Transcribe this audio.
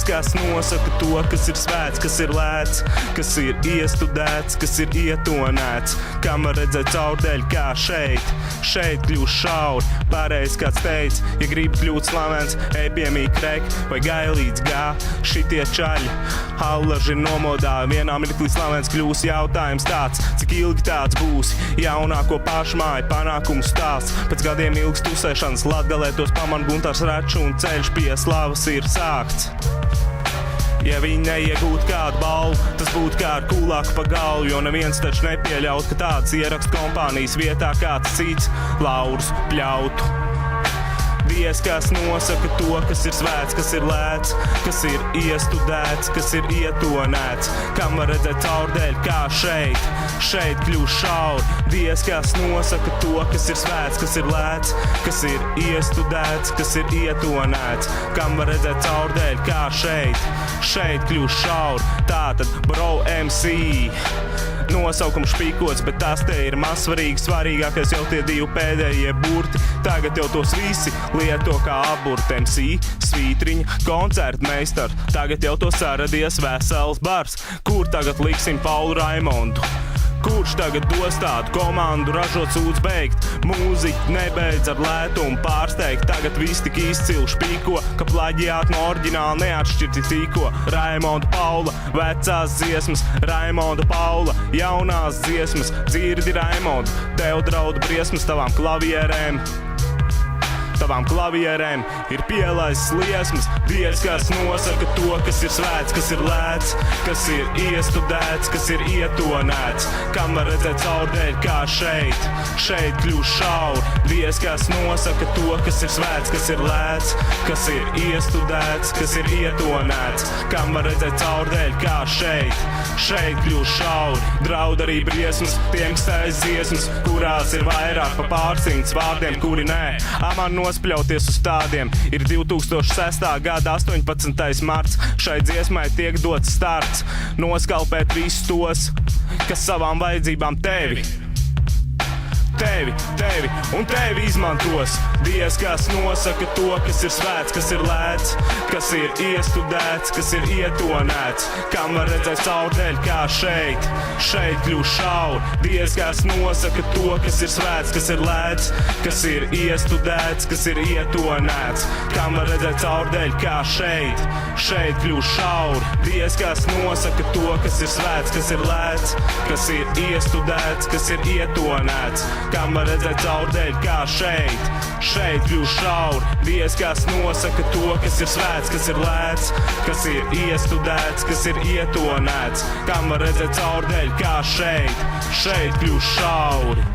Dievs, kas nosaka to, kas ir svēts, kas ir lēts, kas ir iestudēts, kas ir ietonēts, kam var redzēt caurdēļ kā šeit kļūst šauri. Pareiz kāds teica, ja gribi kļūt slavens, ej pie mīkrek vai gailīdz gā. Šitie čaļi, allaži nomodā, vienā mirklī slavens kļūs. Jautājums tāds, cik ilgi tāds būs, jaunāko pašmāju panākumu stāsts. Pēc gadiem ilgs tusēšanas Latgalē tos paman Guntārs Račs un ceļš pie slavas ir sākts. Ja viņi neiegūtu kādu balvu, tas būtu kā ar kūlāku pa galvu, jo neviens taču nepieļaut, ka tāds ierakstu kompānijas vietā kāds cits laurus pļautu. Dievs, kas nosaka to, kas ir svēts, kas ir lēts, kas ir iestudēts, kas ir ietonēts, kam var redzēt caurdēļ kā šeit kļūst šauri. Dievs, kas nosaka to, kas ir svēts, kas ir lēts, kas ir iestudēts, kas ir ietonēts, kam var redzēt caurdēļ kā šeit kļūst šauri. Tātad Bro MC nosaukums špīkots, bet tas te ir mazsvarīgi. Svarīgākais jau tie divi pēdējie burti. Tagad jau tos visi lieto kā aburti. MC, svītriņa, koncertmeistars. Tagad jau to saradies vesels bars. Kur tagad liksim Paulu Raimondu? Kurš tagad dos tādu komandu, ražot sūdz beigt? Mūziķi nebeidz ar lētumu pārsteigt. Tagad viss tik izcili špīko, ka plaģiāti no oriģināla neatšķirti tīko. Raimonda Paula, vecās dziesmas, Raimonda Paula, jaunās dziesmas. Dzirdi Raimonda, tev draud briesmas tavām klavierēm. Tavām klavierēm ir pielaists liesmas. Dievs, kas nosaka to, kas ir svēts, kas ir lēts, kas ir iestudēts, kas ir ietonēts, kam var redzēt caurdēļ kā šeit kļūst šauri. Dievs, kas nosaka to, kas ir svēts, kas ir lēts, kas ir iestudēts, kas ir ietonēts, kam var redzēt caurdēļ kā šeit kļūst šauri. Draud arī briesmas, tiem stājas dziesmas, kurās ir vairāk pa pārsimts vārdiem, kuri nē. Aman nospļauties uz tādiem. Ir 2006. gada 18. marts. Šai dziesmai tiek dots starts. Noskalpēt visus tos, kas savām vajadzībām tevi un tevi izmantos. Dievs, kas nosaka to, kas ir svēts, kas ir lēts, kas ir iestudēts, kas ir ietonēts, kam var redzēt caurdēļ kā šeit kļūst šauri. Dievs, kas nosaka to, kas ir svēts, kas ir lēts, kas ir iestudēts, kas ir ietonēts, kam var redzēt caurdēļ kā šeit kļūst šauri. Dievs, kas nosaka to, kas ir svēts, kas ir lēts, kas ir iestudēts, kas ir ietonēts, kam var redzēt caurdēļ kā šeit kļūst šauri. Dievs, kas nosaka to, kas ir svēts, kas ir lēts, kas ir iestudēts, kas ir ietonēts, kam var redzēt caurdēļ kā šeit kļūst šauri.